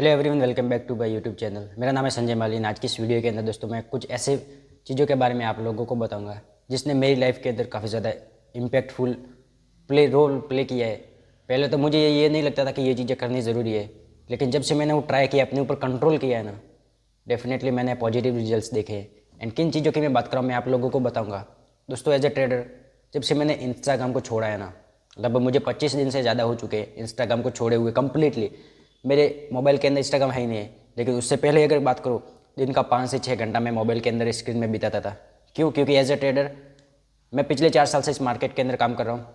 Hello everyone, welcome back to my YouTube channel. मेरा नाम है संजय मालिन। आज की इस वीडियो के अंदर दोस्तों मैं कुछ ऐसे चीज़ों के बारे में आप लोगों को बताऊंगा जिसने मेरी लाइफ के अंदर काफ़ी ज़्यादा इम्पैक्टफुल रोल प्ले किया है। पहले तो मुझे ये नहीं लगता था कि ये चीज़ें करनी ज़रूरी है, लेकिन जब से मैंने वो ट्राई किया, अपने ऊपर कंट्रोल किया है ना, डेफिनेटली मैंने पॉजिटिव रिजल्ट्स देखे हैं। एंड किन चीज़ों की मैं बात कर रहा हूँ मैं आप लोगों को बताऊँगा। दोस्तों एज ए ट्रेडर जब से मैंने इंस्टाग्राम को छोड़ा है ना, लगभग मुझे 25 दिन से ज़्यादा हो चुके हैं इंस्टाग्राम को छोड़े हुए कम्प्लीटली। मेरे मोबाइल के अंदर इंस्टाग्राम है ही नहीं है, लेकिन उससे पहले अगर बात करूँ, दिन का 5 से 6 घंटा मैं मोबाइल के अंदर स्क्रीन में बिताता था। क्यों? क्योंकि एज ए ट्रेडर मैं पिछले 4 साल से इस मार्केट के अंदर काम कर रहा हूँ।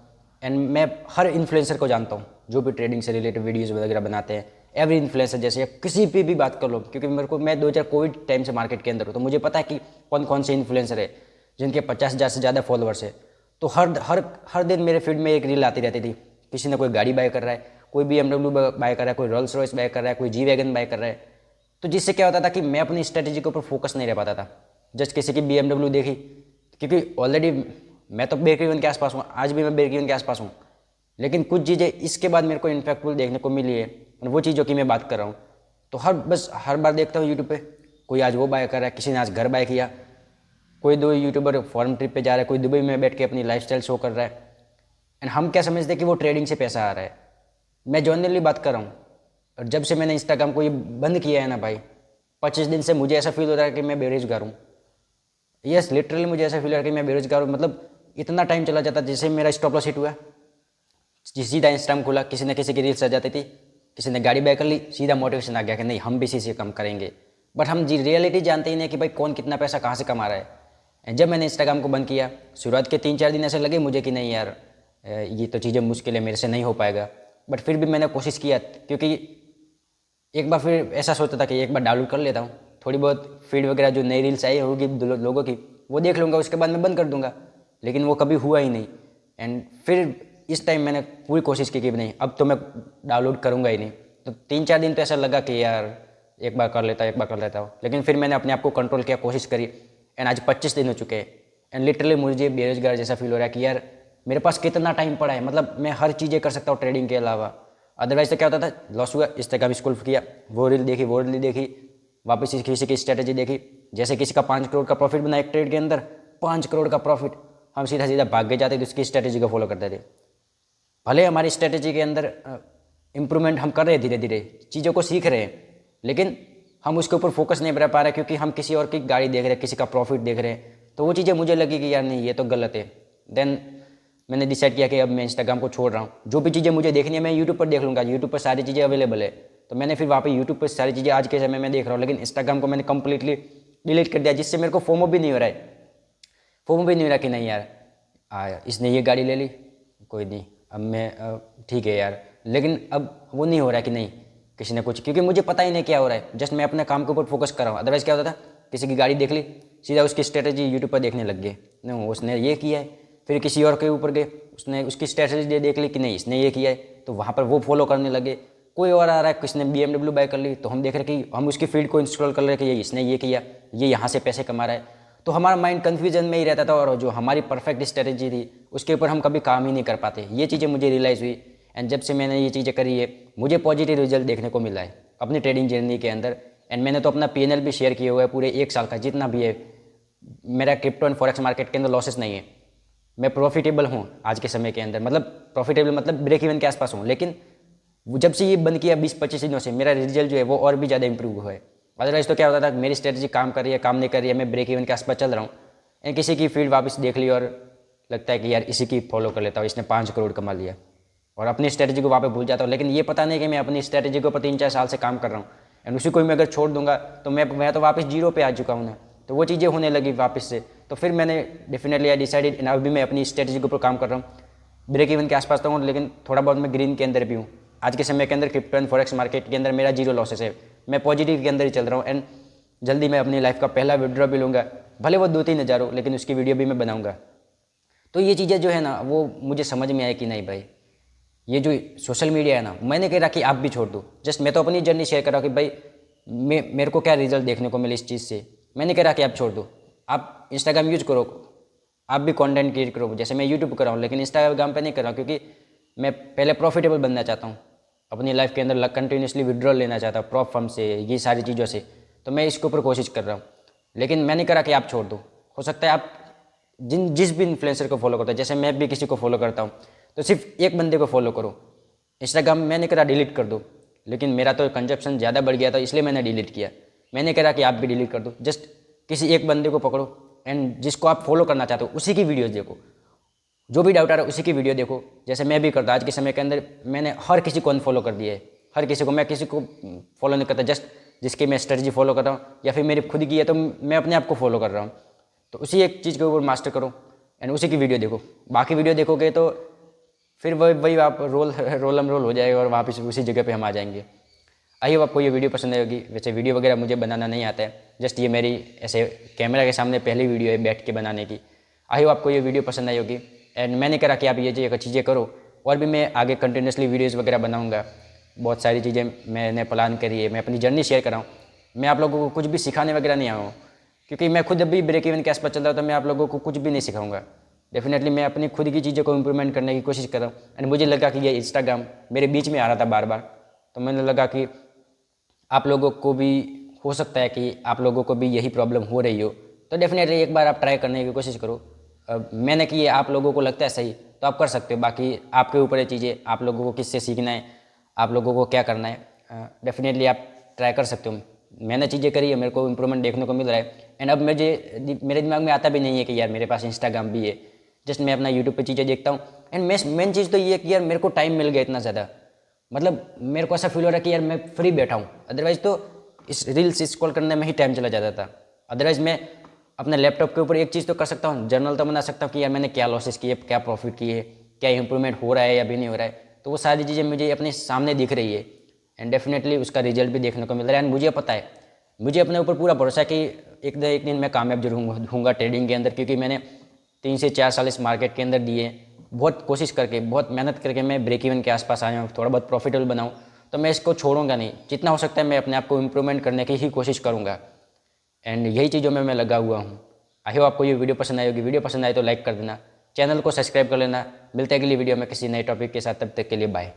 एंड मैं हर इन्फ्लुएंसर को जानता हूँ जो भी ट्रेडिंग से रिलेटेड वीडियोज़ वगैरह बनाते हैं। एवरी इन्फ्लुएंसर जैसे या किसी पे भी बात कर लो, क्योंकि मेरे को मैं 2000 कोविड टाइम से मार्केट के अंदर हूँ, तो मुझे पता है कि कौन कौन से इन्फ्लुएंसर है जिनके 50,000 से ज़्यादा फॉलोअर्स है। तो हर हर हर दिन मेरे फीड में एक रील आती रहती थी। किसी ने कोई गाड़ी बाय कर रहा है, कोई BMW बाय कर रहा है, कोई रोल्स रॉयस बाय कर रहा है, कोई जी वैगन बाय कर रहा है। तो जिससे क्या होता था कि मैं अपनी स्ट्रेटेजी के ऊपर फोकस नहीं रह पाता था। जस्ट किसी की BMW देखी, क्योंकि ऑलरेडी मैं तो ब्रेक इवन के आसपास हूँ, आज भी मैं ब्रेक इवन के आसपास हूँ, लेकिन कुछ चीज़ें इसके बाद मेरे को इम्पैक्टफुल देखने को मिली है, और वो चीज़ों की मैं बात कर रहा हूँ। तो हर बार देखता हूँ यूट्यूब पे कोई आज वो बाय कर रहा है, किसी ने आज घर बाय किया, कोई दो यूट्यूबर फॉरेन ट्रिप पे जा रहा है, कोई दुबई में बैठ के अपनी लाइफस्टाइल शो कर रहा है। एंड हम क्या समझते हैं कि वो ट्रेडिंग से पैसा आ रहा है। मैं जनरली बात कर रहा हूँ, और जब से मैंने इंस्टाग्राम को ये बंद किया है ना भाई, 25 दिन से मुझे ऐसा फील हो रहा है कि मैं बेरोजगार हूँ। यस, लिटरली मुझे ऐसा फील हो रहा है कि मैं बेरोजगार हूँ। मतलब इतना टाइम चला जाता, जैसे मेरा स्टॉप लॉस हिट हुआ, सीधा इंस्टाग्राम खोला, किसी न किसी की रील्स आ जाती थी, किसी ने गाड़ी बाय कर ली, सीधा मोटिवेशन आ गया कि नहीं हम भी इसी से कम करेंगे। बट हम जी रियलिटी जानते ही नहीं कि भाई कौन कितना पैसा कहाँ से कमा रहा है। जब मैंने इंस्टाग्राम को बंद किया, शुरुआत के 3-4 दिन ऐसे लगे मुझे कि नहीं यार, ये तो चीज़ें मुश्किल है, मेरे से नहीं हो पाएगा। बट फिर भी मैंने कोशिश किया, क्योंकि एक बार फिर ऐसा सोचता था कि एक बार डाउनलोड कर लेता हूँ, थोड़ी बहुत फीड वगैरह जो नई रील्स आई होगी लोगों की वो देख लूँगा, उसके बाद मैं बंद कर दूंगा। लेकिन वो कभी हुआ ही नहीं। एंड फिर इस टाइम मैंने पूरी कोशिश की कि नहीं अब तो मैं डाउनलोड करूँगा ही नहीं। तो 3-4 दिन तो ऐसा लगा कि यार एक बार कर लेता हूँ, लेकिन फिर मैंने अपने आप को कंट्रोल किया, कोशिश करी। एंड आज 25 दिन हो चुके हैं। एंड लिटरली मुझे बेरोजगार जैसा फील हो रहा है कि यार मेरे पास कितना टाइम पड़ा है, मतलब मैं हर चीज़ें कर सकता हूँ ट्रेडिंग के अलावा। अदरवाइज तो क्या होता था, लॉस हुआ, इंस्टाग्राम स्क्रॉल किया, वो रील देखी, वापस किसी की स्ट्रेटेजी देखी, जैसे किसी का 5 करोड़ का प्रॉफिट बना एक ट्रेड के अंदर, 5 करोड़ का प्रॉफिट, हम सीधा सीधा भाग के जाते थे, उसकी स्ट्रेटेजी को फॉलो करते थे। भले हमारी स्ट्रेटेजी के अंदर इम्प्रूवमेंट हम कर रहे हैं, धीरे धीरे चीज़ों को सीख रहे हैं, लेकिन हम उसके ऊपर फोकस नहीं कर पा रहे, क्योंकि हम किसी और की गाड़ी देख रहे हैं, किसी का प्रॉफिट देख रहे हैं। तो वो चीज़ें मुझे लगी कि यार नहीं ये तो गलत है। देन मैंने डिसाइड किया कि अब मैं इंस्टाग्राम को छोड़ रहा हूँ। जो भी चीज़ें मुझे देखनी है मैं यूट्यूब पर देख लूँगा, यूट्यूब पर सारी चीज़ें अवेलेबल है। तो मैंने फिर वहाँ पे यूट्यूब पर सारी चीज़ें आज के समय में देख रहा हूँ, लेकिन इंस्टाग्राम को मैंने कंप्लीटली डिलीट कर दिया, जिससे मेरे को फोमो भी नहीं हो रहा है। फोमो भी नहीं हो रहा कि नहीं यार इसने ये गाड़ी ले ली, कोई नहीं अब मैं ठीक है यार। लेकिन अब वो नहीं हो रहा कि नहीं किसी ने कुछ, क्योंकि मुझे पता ही नहीं क्या हो रहा है, जस्ट मैं अपने काम के ऊपर फोकस कर रहा हूँ। अदरवाइज क्या होता था, किसी की गाड़ी देख ली, सीधा उसकी स्ट्रेटेजी यूट्यूब पर देखने लग गए, नहीं उसने ये किया है, फिर किसी और के ऊपर गए, उसने उसकी स्ट्रेटेजी देख ली कि नहीं इसने ये किया है, तो वहाँ पर वो फॉलो करने लगे। कोई और आ रहा है, किसने BMW बाय कर ली, तो हम देख रहे कि हम उसकी फील्ड को इंस्टॉल कर रहे हैं कि ये इसने ये किया, ये यहाँ से पैसे कमा रहा है। तो हमारा माइंड कन्फ्यूजन में ही रहता था, और जो हमारी परफेक्ट स्ट्रेटेजी थी उसके ऊपर हम कभी काम ही नहीं कर पाते। ये चीज़ें मुझे रियलाइज़ हुई। एंड जब से मैंने ये चीज़ें करी है, मुझे पॉजिटिव रिजल्ट देखने को मिला है अपनी ट्रेडिंग जर्नी के अंदर। एंड मैंने तो अपना P&L भी शेयर किया हुआ है पूरे 1 साल का, जितना भी है। मेरा क्रिप्टो एंड फॉरेक्स मार्केट के अंदर लॉसेस नहीं है, मैं प्रॉफिटेबल हूँ आज के समय के अंदर। मतलब प्रॉफिटेबल मतलब ब्रेक इवन के आसपास हूँ। लेकिन जब से ये बंद किया 20-25 दिनों से, मेरा रिजल्ट जो है वो और भी ज़्यादा इंप्रूव हुआ है। अदरवाइज तो क्या होता था, मेरी स्ट्रेटजी काम कर रही है, काम नहीं कर रही है, मैं ब्रेक इवन के आसपास चल रहा हूँ, एंड किसी की फील्ड वापस देख ली और लगता है कि यार इसी की फॉलो कर लेता हूँ, इसने 5 करोड़ कमा लिया, और अपनी स्ट्रेटजी को वापस भूल जाता हूँ। लेकिन ये पता नहीं कि मैं अपनी स्ट्रेटजी के ऊपर 3-4 साल से काम कर रहा हूँ, एंड उसी को मैं अगर छोड़ दूंगा तो मैं तो वापस जीरो पे आ चुका हूँ ना। तो वो चीज़ें होने लगी वापस से। तो फिर मैंने डेफिनेटली आई डिसाइडेड, अभी मैं अपनी स्ट्रेटजी के ऊपर काम कर रहा हूँ, ब्रेक इवन के आसपास तो हूँ, लेकिन थोड़ा बहुत मैं ग्रीन के अंदर भी हूँ। आज के समय के अंदर क्रिप्टो एंड फॉरेक्स मार्केट के अंदर मेरा जीरो लॉसेस है, मैं पॉजिटिव के अंदर ही चल रहा हूँ। एंड जल्दी मैं अपनी लाइफ का पहला विड्रॉ भी लूँगा, भले वो 2-3 हज़ार हो, लेकिन उसकी वीडियो भी मैं बनाऊँगा। तो ये चीज़ें जो है ना, वो मुझे समझ में आए कि नहीं भाई, ये जो सोशल मीडिया है ना, मैंने कह रहा कि आप भी छोड़ दो। जस्ट मैं तो अपनी जर्नी शेयर कर रहा हूँ कि भाई मेरे को क्या रिजल्ट देखने को मिले इस चीज़ से। मैंने कह रहा कि आप छोड़ दो, आप इंस्टाग्राम यूज करो, आप भी कंटेंट क्रिएट करो, जैसे मैं यूट्यूब कर रहा हूँ, लेकिन इंस्टाग्राम पे नहीं कर रहा हूँ, क्योंकि मैं पहले प्रॉफिटेबल बनना चाहता हूँ। अपनी लाइफ के अंदर कंटिन्यूसली विड्रॉल लेना चाहता हूँ प्रॉप फर्म से, ये सारी चीज़ों से, तो मैं इसके ऊपर कोशिश कर रहा हूँ। लेकिन मैं नहीं करा कि आप छोड़ दो। हो सकता है आप जिस भी इन्फ्लुएंसर को फॉलो करते हैं, जैसे मैं भी किसी को फॉलो करता हूँ, तो सिर्फ एक बंदे को फॉलो करो। इंस्टाग्राम मैंने करा डिलीट कर दो, लेकिन मेरा तो कंजप्शन ज़्यादा बढ़ गया था इसलिए मैंने डिलीट किया। मैंने करा कि आप भी डिलीट कर दो। जस्ट किसी एक बंदे को पकड़ो एंड जिसको आप फॉलो करना चाहते हो उसी की वीडियोज़ देखो, जो भी डाउट आ रहा है उसी की वीडियो देखो। जैसे मैं भी करता, आज के समय के अंदर मैंने हर किसी को अनफॉलो कर दिया है, हर किसी को। मैं किसी को फॉलो नहीं करता, जस्ट जिसकी मैं स्ट्रेटजी फॉलो कर रहा हूँ या फिर मेरी खुद की है तो मैं अपने आप को फॉलो कर रहा हूँ। तो उसी एक चीज़ के ऊपर मास्टर करो एंड उसी की वीडियो देखो। बाकी वीडियो देखोगे तो फिर वही आप रोल हो जाएगा और वापस उसी जगह पे हम आ जाएंगे। आई होप आपको ये वीडियो पसंद आई होगी। वैसे वीडियो वगैरह मुझे बनाना नहीं आता है, जस्ट ये मेरी ऐसे कैमरा के सामने पहली वीडियो है बैठ के बनाने की। आई होप आपको ये वीडियो पसंद आई होगी एंड मैंने करा कि आप ये चीज़ें करो, और भी मैं आगे कंटिन्यूसली वीडियोज़ वगैरह बनाऊँगा। बहुत सारी चीज़ें मैंने प्लान करी है, मैं अपनी जर्नी शेयर कर रहा हूँ। मैं आप लोगों को कुछ भी सिखाने वगैरह नहीं आया हूँ, क्योंकि मैं खुद अभी ब्रेक इवन के आसपास चल रहा हूँ, तो मैं आप लोगों को कुछ भी नहीं सिखाऊंगा। डेफिनेटली मैं अपनी खुद की चीज़ों को इम्प्रूवमेंट करने की कोशिश कर रहा हूँ। एंड मुझे लगा कि ये इंस्टाग्राम मेरे बीच में आ रहा था बार बार, तो मैंने लगा कि आप लोगों को भी हो सकता है कि आप लोगों को भी यही प्रॉब्लम हो रही हो, तो डेफिनेटली एक बार आप ट्राई करने की कोशिश करो। मैंने कि आप लोगों को लगता है सही तो आप कर सकते हो, बाकी आपके ऊपर ये चीज़ें, आप लोगों को किससे सीखना है, आप लोगों को क्या करना है। डेफिनेटली आप ट्राई कर सकते हो। मैंने चीज़ें करी है, मेरे को इम्प्रूवमेंट देखने को मिल रहा है। एंड अब मेरे दिमाग में आता भी नहीं है कि यार मेरे पास इंस्टाग्राम भी है, जस्ट मैं अपना यूट्यूब पे चीज़ें देखता हूँ। एंड मेन चीज़ तो ये है कि यार मेरे को टाइम मिल गया इतना ज़्यादा, मतलब मेरे को ऐसा फील हो रहा है कि यार मैं फ्री बैठा हूँ। अदरवाइज़ तो इस रील्स स्क्रॉल करने में ही टाइम चला जाता था। अदरवाइज़ मैं अपने लैपटॉप के ऊपर एक चीज़ तो कर सकता हूँ, जर्नल तो बना सकता हूँ कि यार मैंने क्या लॉसेस किए, क्या प्रॉफिट किए, क्या इंप्रूवमेंट हो रहा है या भी नहीं हो रहा है। तो वो सारी चीज़ें मुझे अपने सामने दिख रही है एंड डेफिनेटली उसका रिजल्ट भी देखने को मिल रहा है। एंड मुझे पता है, मुझे अपने ऊपर पूरा भरोसा है कि एक दिन मैं कामयाब जरूर होऊंगा ट्रेडिंग के अंदर, क्योंकि मैंने 3 से 4 साल इस मार्केट के अंदर दिए। बहुत कोशिश करके, बहुत मेहनत करके मैं ब्रेक इवन के आसपास आया हूँ, थोड़ा बहुत प्रॉफिटेबल बनाऊँ, तो मैं इसको छोड़ूंगा नहीं। जितना हो सकता है मैं अपने आप को इम्प्रूवमेंट करने की ही कोशिश करूँगा एंड यही चीज़ों में मैं लगा हुआ हूँ। आई होप आपको ये वीडियो पसंद आई होगी। वीडियो पसंद आए तो लाइक कर देना, चैनल को सब्सक्राइब कर लेना। मिलते हैं अगली वीडियो में किसी नए टॉपिक के साथ, तब तक के लिए बाय।